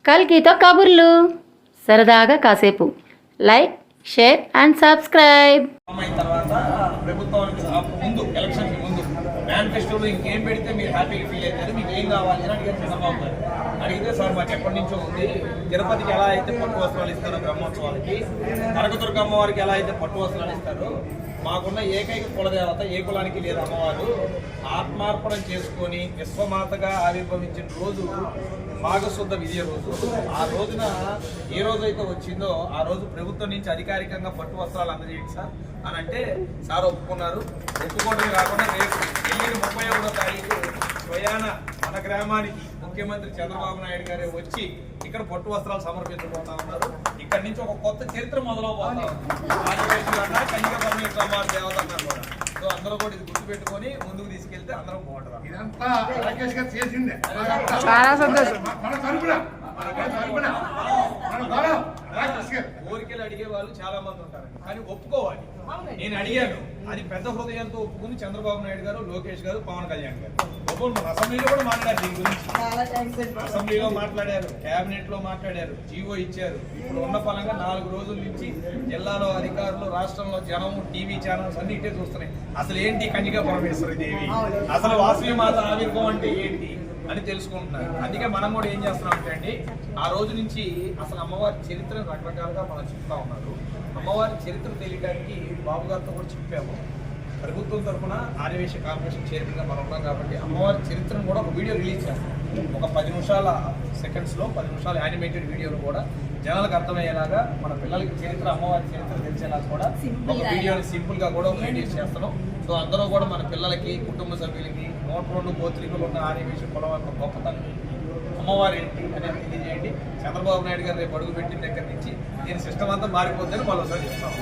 కల్కితో కబుర్లు సరదాగా కాసేపు. Like, share and subscribe. అయిన తర్వాత ప్రభుత్వానికి ముందు ఎలక్షన్ ముందు మేనిఫెస్టోలో ఇంకేం పెడితే మీరు హ్యాపీగా ఫీల్ అవుతారు, మీకు ఏం కావాలి అని అడిగారు చంద్రబాబు గారు. అడిగితే సార్ మాకు ఎప్పటి నుంచో ఉంది, తిరుపతికి ఎలా అయితే పట్టు వస్త్రాలు ఇస్తారో బ్రహ్మోత్సవాలకి, కనకదుర్గ అమ్మవారికి ఎలా అయితే పట్టు వస్త్రాలు ఇస్తారో, మాకున్న ఏకైక కులదేవత ఏ కులానికి లేదు అమ్మవారు ఆత్మార్పణం చేసుకొని విశ్వమాతగా ఆవిర్భవించిన రోజు మాఘశుద్ధ విజయ రోజు. ఆ రోజున ఏ రోజైతే వచ్చిందో ఆ రోజు ప్రభుత్వం నుంచి అధికారికంగా పట్టు వస్త్రాలు అందజేయండి సార్ అని అంటే సార్ ఒప్పుకున్నారు. ఒప్పుకోవడమే కాకుండా రేపు 31వ తారీఖు స్వయాన మన గ్రామానికి ముఖ్యమంత్రి చంద్రబాబు నాయుడు గారే వచ్చి ఇక్కడ పట్టు వస్త్రాలు సమర్పించబోతా ఉన్నారు. ఇక్కడ నుంచి ఒక కొత్త చరిత్ర మొదలవబోతా ఉంది. కన్యక పరమేశ్వర అమ్మవారి దేవత అన్నారు కూడా. సో అందరూ కూడా ఇది గుర్తుపెట్టుకొని ముందుకు తీసుకెళ్తే అందరం బాగుంటారు. చాలా సంతోషం. కోరికలు అడిగే వాళ్ళు చాలా మంది ఉంటారు, కానీ ఒప్పుకోవాలి. నేను అడిగాను, అది పెద్ద హృదయంతో ఒప్పుకుని చంద్రబాబు నాయుడు గారు, లోకేష్ గారు, పవన్ కళ్యాణ్ గారు ఒప్పుకున్నారు. అసెంబ్లీలో కూడా మాట్లాడారు, దీని గురించి అసెంబ్లీలో మాట్లాడారు, కేబినెట్ లో మాట్లాడారు, జీవో ఇచ్చారు. ఇప్పుడు ఉన్న ఫలంగా 4 రోజుల నుంచి జిల్లాలో అధికారులు, రాష్ట్రంలో జనం, టీవీ ఛానల్స్ అన్ని ఇటే చూస్తున్నాయి. అసలు ఏంటి కన్యకా పరమేశ్వరి దేవి, అసలు వాసవి మాత ఆవిర్భావం అంటే ఏంటి అని తెలుసుకుంటున్నారు. అందుకే మనం కూడా ఏం చేస్తున్నామంటే అండి, ఆ రోజు నుంచి అసలు అమ్మవారి చరిత్రను రకరకాలుగా మనం చెప్తా ఉన్నారు. అమ్మవారి చరిత్ర తెలియడానికి బాబు గారితో కూడా చెప్పాము. ప్రభుత్వం తరఫున ఆర్యవేశ కార్పొరేషన్ చైర్మన్గా మనం ఉన్నాం కాబట్టి అమ్మవారి చరిత్రను కూడా ఒక వీడియో రిలీజ్ చేస్తాం. ఒక 10 నిమిషాల సెకండ్స్లో 10 నిమిషాల యానిమేటెడ్ వీడియోను కూడా జనాలకు అర్థమయ్యేలాగా, మన పిల్లలకి చరిత్ర, అమ్మవారి చరిత్ర తెలిసేలాగా కూడా ఒక వీడియోని సింపుల్గా కూడా ఒక రిలీజ్ చేస్తున్నాం. సో అందరూ కూడా మన పిల్లలకి, కుటుంబ సభ్యులకి 102 గోత్రికులు ఉన్న ఆర్యవేశ కులం యొక్క గొప్పతనం, అమ్మవారు ఏంటి అనేది తెలియజేయండి. చంద్రబాబు నాయుడు గారు రేపు అడుగు పెట్టిన దగ్గర నుంచి దీని సిస్టమ్ అంతా మారిపోతుందని మరోసారి చెప్తాం.